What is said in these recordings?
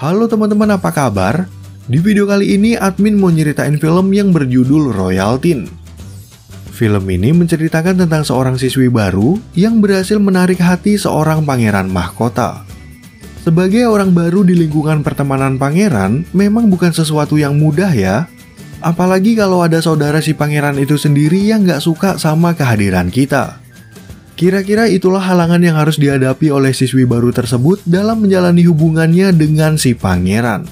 Halo teman-teman, apa kabar? Di video kali ini admin mau nyeritain film yang berjudul Royal Teen. Film ini menceritakan tentang seorang siswi baru yang berhasil menarik hati seorang pangeran mahkota. Sebagai orang baru di lingkungan pertemanan pangeran, memang bukan sesuatu yang mudah ya. Apalagi kalau ada saudara si pangeran itu sendiri yang gak suka sama kehadiran kita. Kira-kira itulah halangan yang harus dihadapi oleh siswi baru tersebut dalam menjalani hubungannya dengan si pangeran.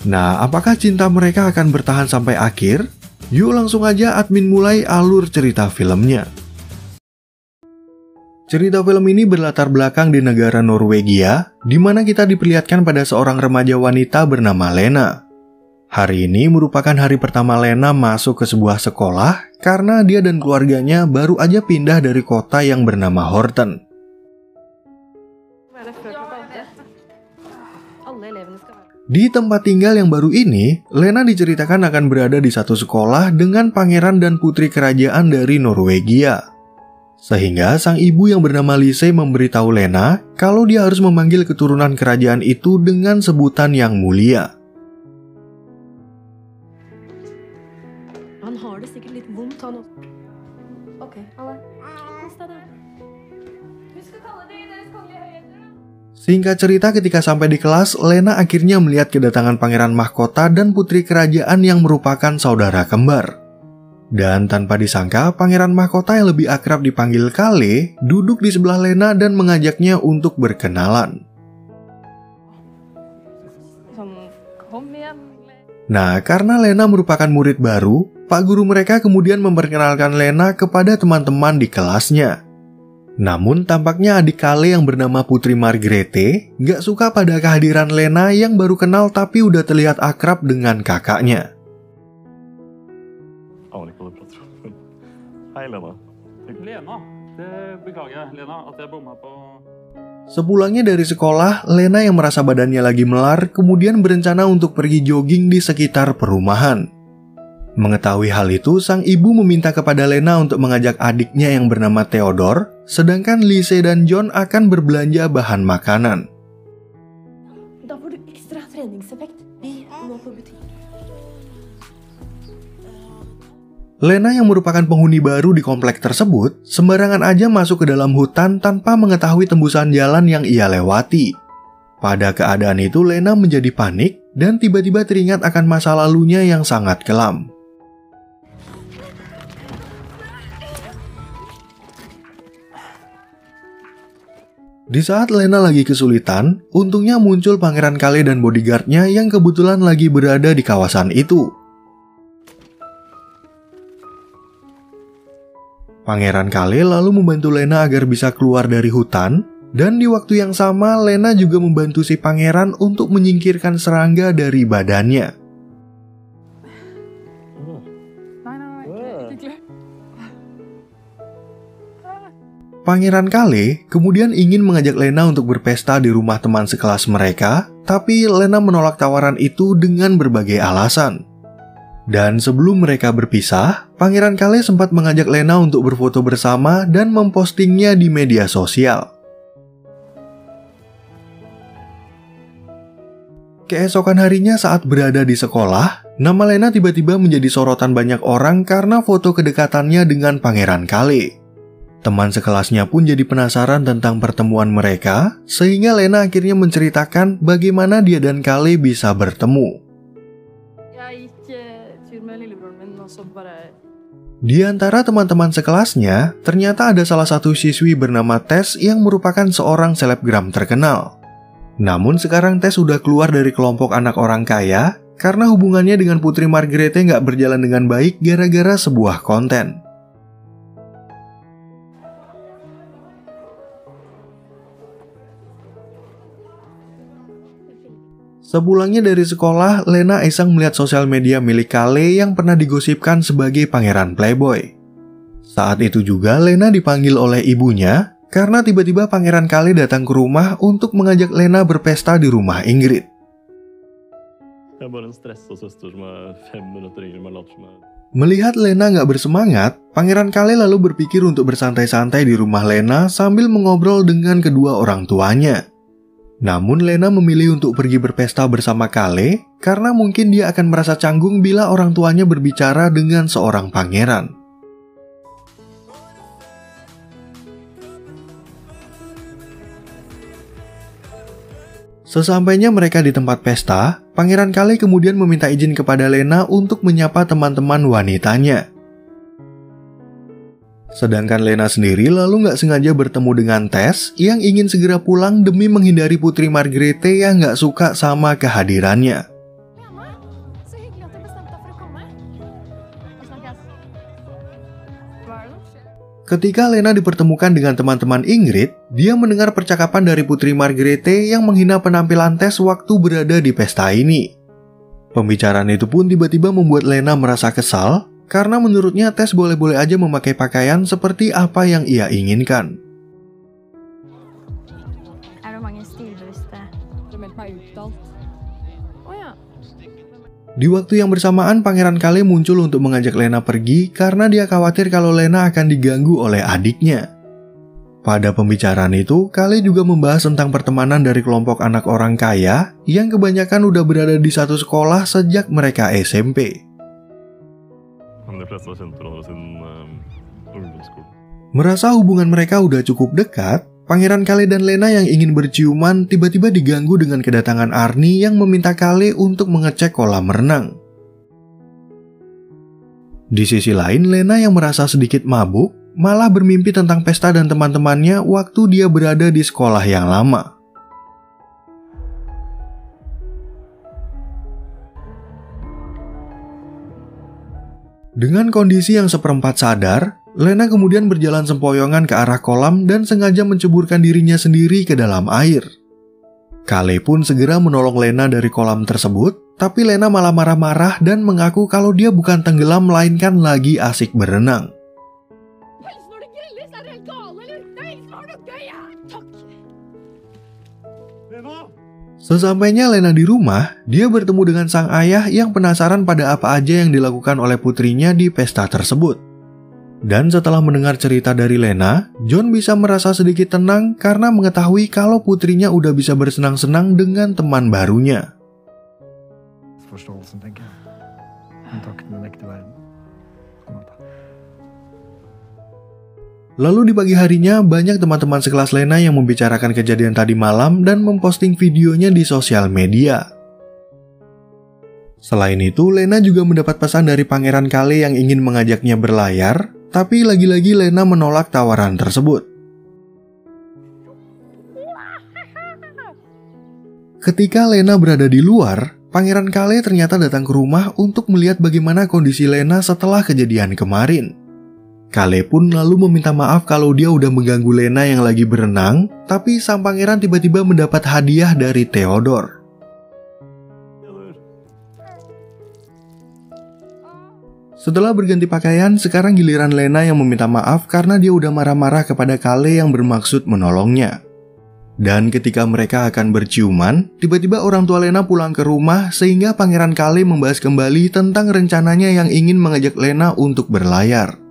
Nah, apakah cinta mereka akan bertahan sampai akhir? Yuk langsung aja admin mulai alur cerita filmnya. Cerita film ini berlatar belakang di negara Norwegia, di mana kita diperlihatkan pada seorang remaja wanita bernama Lena. Hari ini merupakan hari pertama Lena masuk ke sebuah sekolah karena dia dan keluarganya baru aja pindah dari kota yang bernama Horten. Di tempat tinggal yang baru ini, Lena diceritakan akan berada di satu sekolah dengan pangeran dan putri kerajaan dari Norwegia. Sehingga sang ibu yang bernama Lise memberitahu Lena kalau dia harus memanggil keturunan kerajaan itu dengan sebutan yang mulia. Singkat cerita, ketika sampai di kelas, Lena akhirnya melihat kedatangan pangeran mahkota dan putri kerajaan yang merupakan saudara kembar. Dan tanpa disangka, pangeran mahkota yang lebih akrab dipanggil Kale duduk di sebelah Lena dan mengajaknya untuk berkenalan. Nah, karena Lena merupakan murid baru, Pak Guru mereka kemudian memperkenalkan Lena kepada teman-teman di kelasnya. Namun tampaknya adik Kale yang bernama Putri Margrethe gak suka pada kehadiran Lena yang baru kenal tapi udah terlihat akrab dengan kakaknya. Hei Lena. Lena, beklager Lena at jeg bomma på. Sepulangnya dari sekolah, Lena yang merasa badannya lagi melar kemudian berencana untuk pergi jogging di sekitar perumahan. Mengetahui hal itu, sang ibu meminta kepada Lena untuk mengajak adiknya yang bernama Theodore, sedangkan Lise dan John akan berbelanja bahan makanan. Lena yang merupakan penghuni baru di komplek tersebut, sembarangan aja masuk ke dalam hutan tanpa mengetahui tembusan jalan yang ia lewati. Pada keadaan itu, Lena menjadi panik dan tiba-tiba teringat akan masa lalunya yang sangat kelam. Di saat Lena lagi kesulitan, untungnya muncul Pangeran Kale dan bodyguardnya yang kebetulan lagi berada di kawasan itu. Pangeran Kale lalu membantu Lena agar bisa keluar dari hutan, dan di waktu yang sama Lena juga membantu si pangeran untuk menyingkirkan serangga dari badannya. Pangeran Kale kemudian ingin mengajak Lena untuk berpesta di rumah teman sekelas mereka, tapi Lena menolak tawaran itu dengan berbagai alasan. Dan sebelum mereka berpisah, Pangeran Kale sempat mengajak Lena untuk berfoto bersama dan mempostingnya di media sosial. Keesokan harinya saat berada di sekolah, nama Lena tiba-tiba menjadi sorotan banyak orang karena foto kedekatannya dengan Pangeran Kale. Teman sekelasnya pun jadi penasaran tentang pertemuan mereka, sehingga Lena akhirnya menceritakan bagaimana dia dan Kale bisa bertemu. Di antara teman-teman sekelasnya, ternyata ada salah satu siswi bernama Tess yang merupakan seorang selebgram terkenal. Namun sekarang Tess sudah keluar dari kelompok anak orang kaya karena hubungannya dengan Putri Margrethe nggak berjalan dengan baik gara-gara sebuah konten. Sepulangnya dari sekolah, Lena iseng melihat sosial media milik Kale yang pernah digosipkan sebagai pangeran playboy. Saat itu juga Lena dipanggil oleh ibunya karena tiba-tiba Pangeran Kale datang ke rumah untuk mengajak Lena berpesta di rumah Ingrid. Melihat Lena nggak bersemangat, Pangeran Kale lalu berpikir untuk bersantai-santai di rumah Lena sambil mengobrol dengan kedua orang tuanya. Namun Lena memilih untuk pergi berpesta bersama Kale karena mungkin dia akan merasa canggung bila orang tuanya berbicara dengan seorang pangeran. Sesampainya mereka di tempat pesta, Pangeran Kale kemudian meminta izin kepada Lena untuk menyapa teman-teman wanitanya. Sedangkan Lena sendiri lalu nggak sengaja bertemu dengan Tess yang ingin segera pulang demi menghindari Putri Margrethe yang nggak suka sama kehadirannya. Ketika Lena dipertemukan dengan teman-teman Ingrid, dia mendengar percakapan dari Putri Margrethe yang menghina penampilan Tess waktu berada di pesta ini. Pembicaraan itu pun tiba-tiba membuat Lena merasa kesal, karena menurutnya Tess boleh-boleh aja memakai pakaian seperti apa yang ia inginkan. Di waktu yang bersamaan, Pangeran Kale muncul untuk mengajak Lena pergi karena dia khawatir kalau Lena akan diganggu oleh adiknya. Pada pembicaraan itu, Kale juga membahas tentang pertemanan dari kelompok anak orang kaya yang kebanyakan udah berada di satu sekolah sejak mereka SMP. Merasa hubungan mereka udah cukup dekat, Pangeran Kale dan Lena yang ingin berciuman tiba-tiba diganggu dengan kedatangan Arnie yang meminta Kale untuk mengecek kolam renang. Di sisi lain, Lena yang merasa sedikit mabuk malah bermimpi tentang pesta dan teman-temannya waktu dia berada di sekolah yang lama. Dengan kondisi yang seperempat sadar, Lena kemudian berjalan sempoyongan ke arah kolam dan sengaja menceburkan dirinya sendiri ke dalam air. Kale pun segera menolong Lena dari kolam tersebut, tapi Lena malah marah-marah dan mengaku kalau dia bukan tenggelam melainkan lagi asik berenang. Sesampainya Lena di rumah, dia bertemu dengan sang ayah yang penasaran pada apa aja yang dilakukan oleh putrinya di pesta tersebut. Dan setelah mendengar cerita dari Lena, John bisa merasa sedikit tenang karena mengetahui kalau putrinya udah bisa bersenang-senang dengan teman barunya. Lalu di pagi harinya, banyak teman-teman sekelas Lena yang membicarakan kejadian tadi malam dan memposting videonya di sosial media. Selain itu, Lena juga mendapat pesan dari Pangeran Kale yang ingin mengajaknya berlayar, tapi lagi-lagi Lena menolak tawaran tersebut. Ketika Lena berada di luar, Pangeran Kale ternyata datang ke rumah untuk melihat bagaimana kondisi Lena setelah kejadian kemarin. Kale pun lalu meminta maaf kalau dia udah mengganggu Lena yang lagi berenang, tapi sang pangeran tiba-tiba mendapat hadiah dari Theodore. Setelah berganti pakaian, sekarang giliran Lena yang meminta maaf karena dia udah marah-marah kepada Kale yang bermaksud menolongnya. Dan ketika mereka akan berciuman, tiba-tiba orang tua Lena pulang ke rumah sehingga Pangeran Kale membahas kembali tentang rencananya yang ingin mengajak Lena untuk berlayar.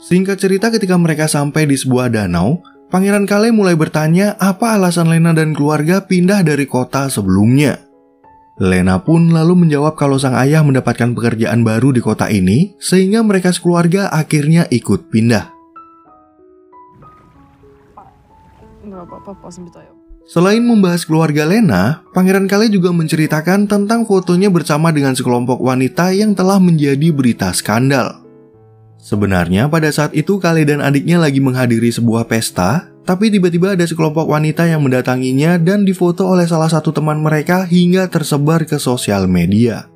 Singkat cerita, ketika mereka sampai di sebuah danau, Pangeran Kale mulai bertanya apa alasan Lena dan keluarga pindah dari kota sebelumnya. Lena pun lalu menjawab kalau sang ayah mendapatkan pekerjaan baru di kota ini, sehingga mereka sekeluarga akhirnya ikut pindah. Selain membahas keluarga Lena, Pangeran Kale juga menceritakan tentang fotonya bersama dengan sekelompok wanita yang telah menjadi berita skandal. Sebenarnya pada saat itu Kale dan adiknya lagi menghadiri sebuah pesta, tapi tiba-tiba ada sekelompok wanita yang mendatanginya dan difoto oleh salah satu teman mereka hingga tersebar ke sosial media.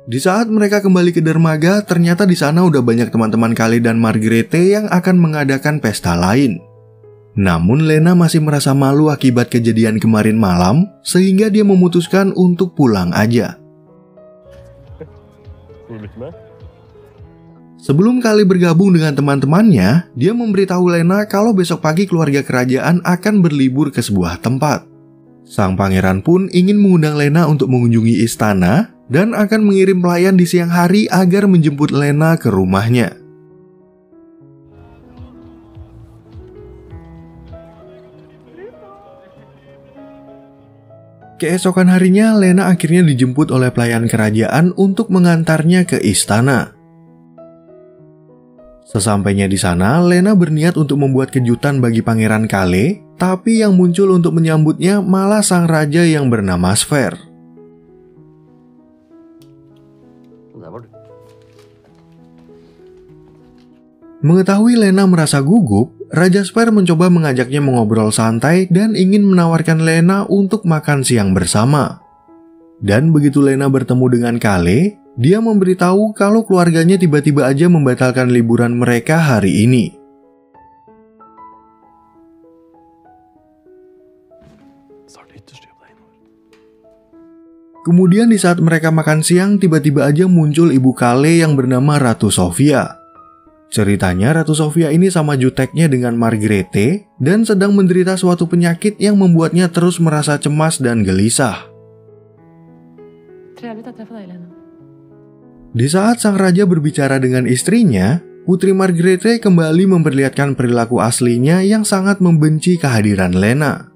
Di saat mereka kembali ke dermaga, ternyata di sana udah banyak teman-teman Kale dan Margrethe yang akan mengadakan pesta lain. Namun Lena masih merasa malu akibat kejadian kemarin malam, sehingga dia memutuskan untuk pulang aja. Sebelum Kale bergabung dengan teman-temannya, dia memberitahu Lena kalau besok pagi keluarga kerajaan akan berlibur ke sebuah tempat. Sang pangeran pun ingin mengundang Lena untuk mengunjungi istana dan akan mengirim pelayan di siang hari agar menjemput Lena ke rumahnya. Keesokan harinya, Lena akhirnya dijemput oleh pelayan kerajaan untuk mengantarnya ke istana. Sesampainya di sana, Lena berniat untuk membuat kejutan bagi Pangeran Kale, tapi yang muncul untuk menyambutnya malah sang raja yang bernama Sver. Mengetahui Lena merasa gugup, Raja Sver mencoba mengajaknya mengobrol santai dan ingin menawarkan Lena untuk makan siang bersama. Dan begitu Lena bertemu dengan Kale, dia memberitahu kalau keluarganya tiba-tiba aja membatalkan liburan mereka hari ini. Kemudian di saat mereka makan siang, tiba-tiba aja muncul ibu Kale yang bernama Ratu Sofia. Ceritanya Ratu Sofia ini sama juteknya dengan Margrethe dan sedang menderita suatu penyakit yang membuatnya terus merasa cemas dan gelisah. Di saat sang raja berbicara dengan istrinya, Putri Margrethe kembali memperlihatkan perilaku aslinya yang sangat membenci kehadiran Lena.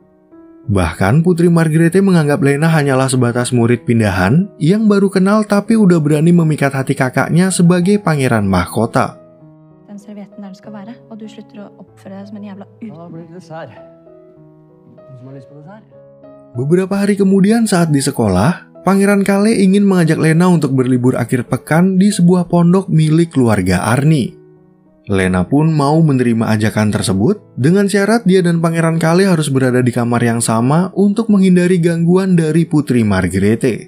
Bahkan Putri Margrethe menganggap Lena hanyalah sebatas murid pindahan yang baru kenal tapi udah berani memikat hati kakaknya sebagai pangeran mahkota. Beberapa hari kemudian saat di sekolah, Pangeran Kale ingin mengajak Lena untuk berlibur akhir pekan di sebuah pondok milik keluarga Arni. Lena pun mau menerima ajakan tersebut dengan syarat dia dan Pangeran Kale harus berada di kamar yang sama untuk menghindari gangguan dari Putri Margrethe.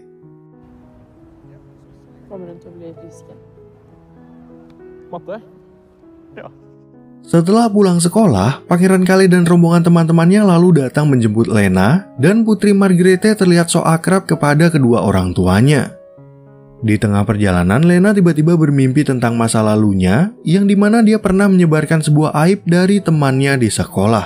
Setelah pulang sekolah, Pangeran Kale dan rombongan teman-temannya lalu datang menjemput Lena dan Putri Margrethe terlihat sok akrab kepada kedua orang tuanya. Di tengah perjalanan, Lena tiba-tiba bermimpi tentang masa lalunya yang dimana dia pernah menyebarkan sebuah aib dari temannya di sekolah.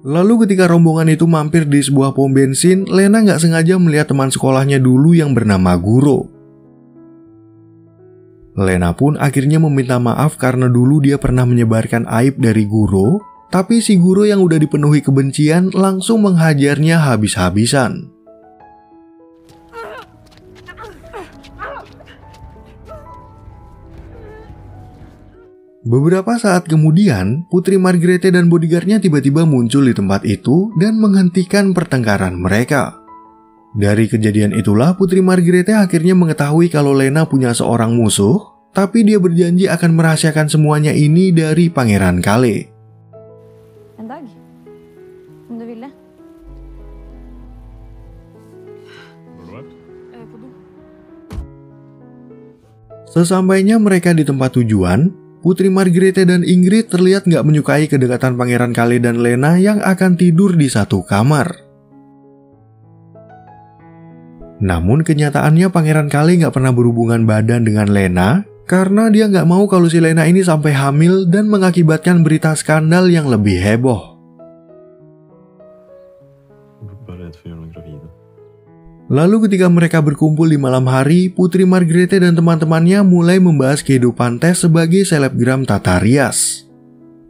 Lalu ketika rombongan itu mampir di sebuah pom bensin, Lena nggak sengaja melihat teman sekolahnya dulu yang bernama Guro. Lena pun akhirnya meminta maaf karena dulu dia pernah menyebarkan aib dari Guro, tapi si Guro yang udah dipenuhi kebencian langsung menghajarnya habis-habisan. Beberapa saat kemudian, Putri Margrethe dan bodyguardnya tiba-tiba muncul di tempat itu dan menghentikan pertengkaran mereka. Dari kejadian itulah Putri Margrethe akhirnya mengetahui kalau Lena punya seorang musuh, tapi dia berjanji akan merahasiakan semuanya ini dari Pangeran Kale. Sesampainya mereka di tempat tujuan, Putri Margrethe dan Ingrid terlihat nggak menyukai kedekatan Pangeran Kale dan Lena yang akan tidur di satu kamar. Namun kenyataannya Pangeran Kale nggak pernah berhubungan badan dengan Lena karena dia nggak mau kalau si Lena ini sampai hamil dan mengakibatkan berita skandal yang lebih heboh. Lalu ketika mereka berkumpul di malam hari, Putri Margrethe dan teman-temannya mulai membahas kehidupan Tess sebagai selebgram tata rias.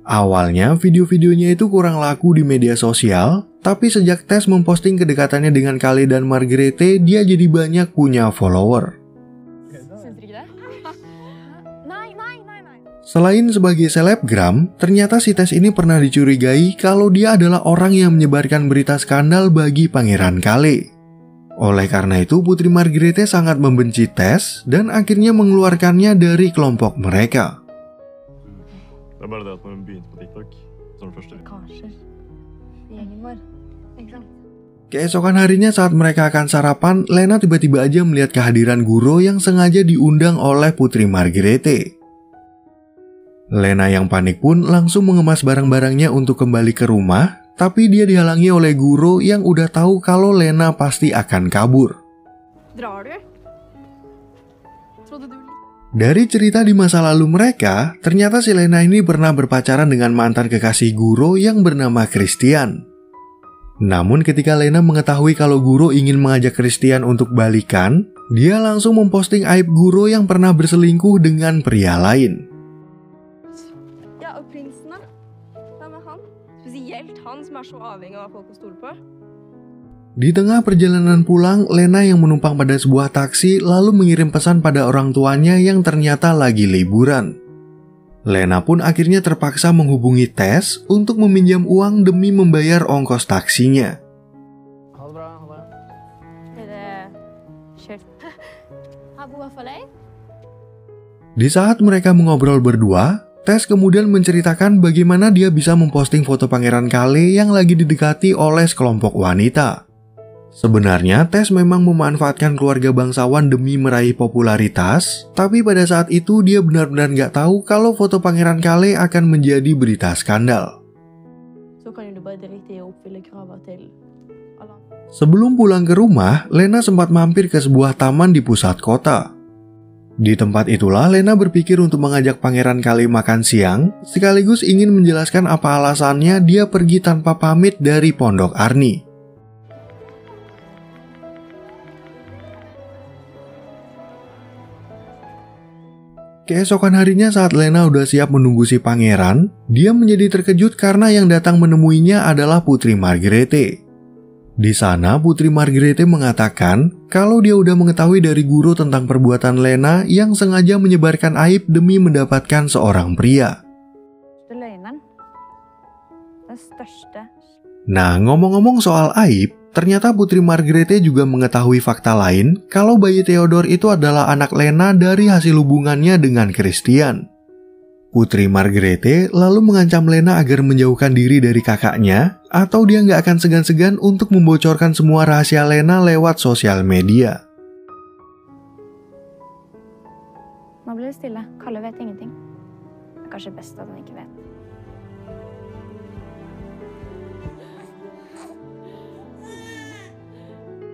Awalnya video-videonya itu kurang laku di media sosial, tapi sejak Tess memposting kedekatannya dengan Kale dan Margrethe, dia jadi banyak punya follower. Selain sebagai selebgram, ternyata si Tess ini pernah dicurigai kalau dia adalah orang yang menyebarkan berita skandal bagi Pangeran Kale. Oleh karena itu, Putri Margrethe sangat membenci Tess dan akhirnya mengeluarkannya dari kelompok mereka. Keesokan harinya saat mereka akan sarapan, Lena tiba-tiba aja melihat kehadiran Guro yang sengaja diundang oleh Putri Margrethe. Lena yang panik pun langsung mengemas barang-barangnya untuk kembali ke rumah, tapi dia dihalangi oleh Guro yang udah tahu kalau Lena pasti akan kabur. Dari cerita di masa lalu mereka, ternyata si Lena ini pernah berpacaran dengan mantan kekasih Guro yang bernama Christian. Namun ketika Lena mengetahui kalau Guro ingin mengajak Christian untuk balikan, dia langsung memposting aib Guro yang pernah berselingkuh dengan pria lain. Ja, og prinsen da? Hvem han? Spesielt han som så avhengig av folk å stole på. Di tengah perjalanan pulang, Lena yang menumpang pada sebuah taksi lalu mengirim pesan pada orang tuanya yang ternyata lagi liburan. Lena pun akhirnya terpaksa menghubungi Tess untuk meminjam uang demi membayar ongkos taksinya. Ha det bra. Ha det. Er det kjørt? Har boet for deg? Di saat mereka mengobrol berdua, Tess kemudian menceritakan bagaimana dia bisa memposting foto Pangeran Kale yang lagi didekati oleh sekelompok wanita. Sebenarnya Tess memang memanfaatkan keluarga bangsawan demi meraih popularitas, tapi pada saat itu dia benar-benar nggak tahu kalau foto Pangeran Kale akan menjadi berita skandal. Så kan du bare drite i å oppfylle kravet til alle. Sebelum pulang ke rumah, Lena sempat mampir ke sebuah taman di pusat kota. Di tempat itulah Lena berpikir untuk mengajak Pangeran Kale makan siang, sekaligus ingin menjelaskan apa alasannya dia pergi tanpa pamit dari Pondok Arni. Keesokan harinya saat Lena udah siap menunggu si pangeran, dia menjadi terkejut karena yang datang menemuinya adalah Putri Margarete. Di sana Putri Margarete mengatakan kalau dia udah mengetahui dari Guro tentang perbuatan Lena yang sengaja menyebarkan aib demi mendapatkan seorang pria. Nah, ngomong-ngomong soal aib, ternyata Putri Margarete juga mengetahui fakta lain kalau bayi Theodore itu adalah anak Lena dari hasil hubungannya dengan Christian. Putri Margarete lalu mengancam Lena agar menjauhkan diri dari kakaknya atau dia nggak akan segan-segan untuk membocorkan semua rahasia Lena lewat sosial media. Nå blir det stille. Kalle vet ingenting. Det er kanskje best at han ikke vet.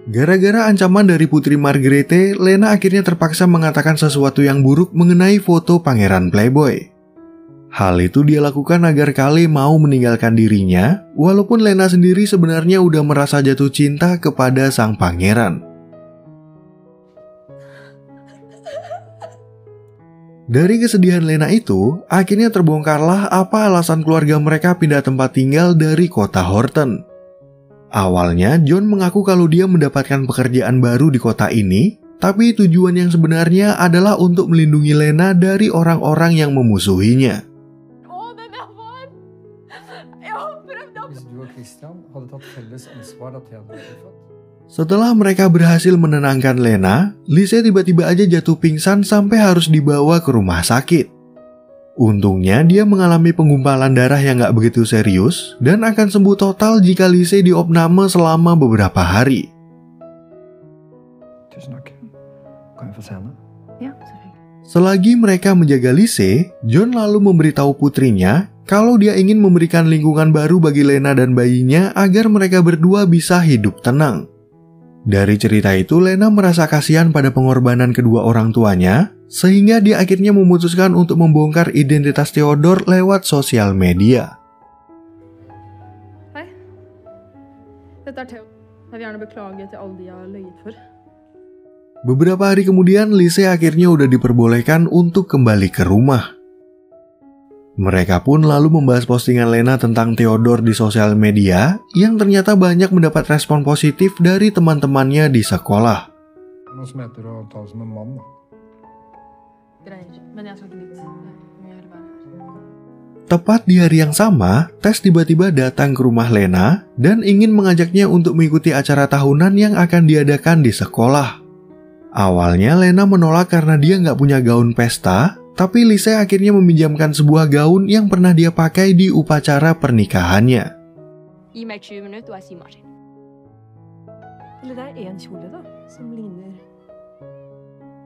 Gara-gara ancaman dari Putri Margarete, Lena akhirnya terpaksa mengatakan sesuatu yang buruk mengenai foto pangeran Playboy. Hal itu dia lakukan agar Kale mau meninggalkan dirinya, walaupun Lena sendiri sebenarnya udah merasa jatuh cinta kepada sang pangeran. Dari kesedihan Lena itu, akhirnya terbongkarlah apa alasan keluarga mereka pindah tempat tinggal dari kota Horton. Awalnya, John mengaku kalau dia mendapatkan pekerjaan baru di kota ini, tapi tujuan yang sebenarnya adalah untuk melindungi Lena dari orang-orang yang memusuhinya. Setelah mereka berhasil menenangkan Lena, Lise tiba-tiba aja jatuh pingsan sampai harus dibawa ke rumah sakit. Untungnya dia mengalami penggumpalan darah yang gak begitu serius dan akan sembuh total jika Lise diopname selama beberapa hari. Selagi mereka menjaga Lise, John lalu memberitahu putrinya kalau dia ingin memberikan lingkungan baru bagi Lena dan bayinya agar mereka berdua bisa hidup tenang. Dari cerita itu, Lena merasa kasihan pada pengorbanan kedua orang tuanya, sehingga dia akhirnya memutuskan untuk membongkar identitas Theodore lewat sosial media. Hei, dette er Theo. Jeg vil gjerne beklage til alle de jeg har løyet for. Beberapa hari kemudian, Lise akhirnya udah diperbolehkan untuk kembali ke rumah. Mereka pun lalu membahas postingan Lena tentang Theodore di sosial media yang ternyata banyak mendapat respon positif dari teman-temannya di sekolah. Tepat di hari yang sama, Tess tiba-tiba datang ke rumah Lena dan ingin mengajaknya untuk mengikuti acara tahunan yang akan diadakan di sekolah. Awalnya Lena menolak karena dia nggak punya gaun pesta, tapi Lise akhirnya meminjamkan sebuah gaun yang pernah dia pakai di upacara pernikahannya. Gi meg 20 minutter, og jeg sier Martin. Eller det er en kjole da, som ligner.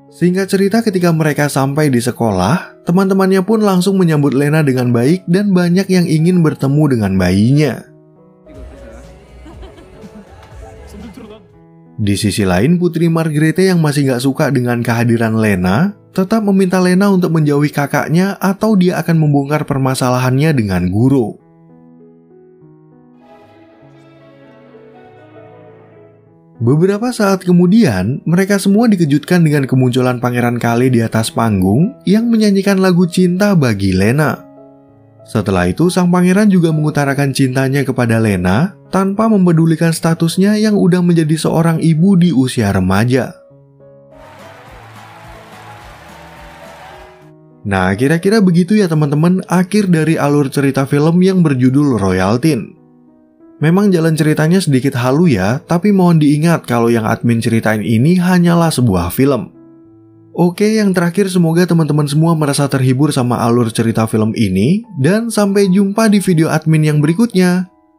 Singkat cerita, ketika mereka sampai di sekolah, teman-temannya pun langsung menyambut Lena dengan baik dan banyak yang ingin bertemu dengan bayinya. Di sisi lain, Putri Margrethe yang masih gak suka dengan kehadiran Lena, tetap meminta Lena untuk menjauhi kakaknya atau dia akan membongkar permasalahannya dengan Guro. Beberapa saat kemudian, mereka semua dikejutkan dengan kemunculan Pangeran Kale di atas panggung yang menyanyikan lagu cinta bagi Lena. Setelah itu, sang pangeran juga mengutarakan cintanya kepada Lena tanpa mempedulikan statusnya yang udah menjadi seorang ibu di usia remaja. Nah, kira-kira begitu ya teman-teman akhir dari alur cerita film yang berjudul Royal Teen. Memang jalan ceritanya sedikit halu ya, tapi mohon diingat kalau yang admin ceritain ini hanyalah sebuah film. Oke, yang terakhir semoga teman-teman semua merasa terhibur sama alur cerita film ini, dan sampai jumpa di video admin yang berikutnya.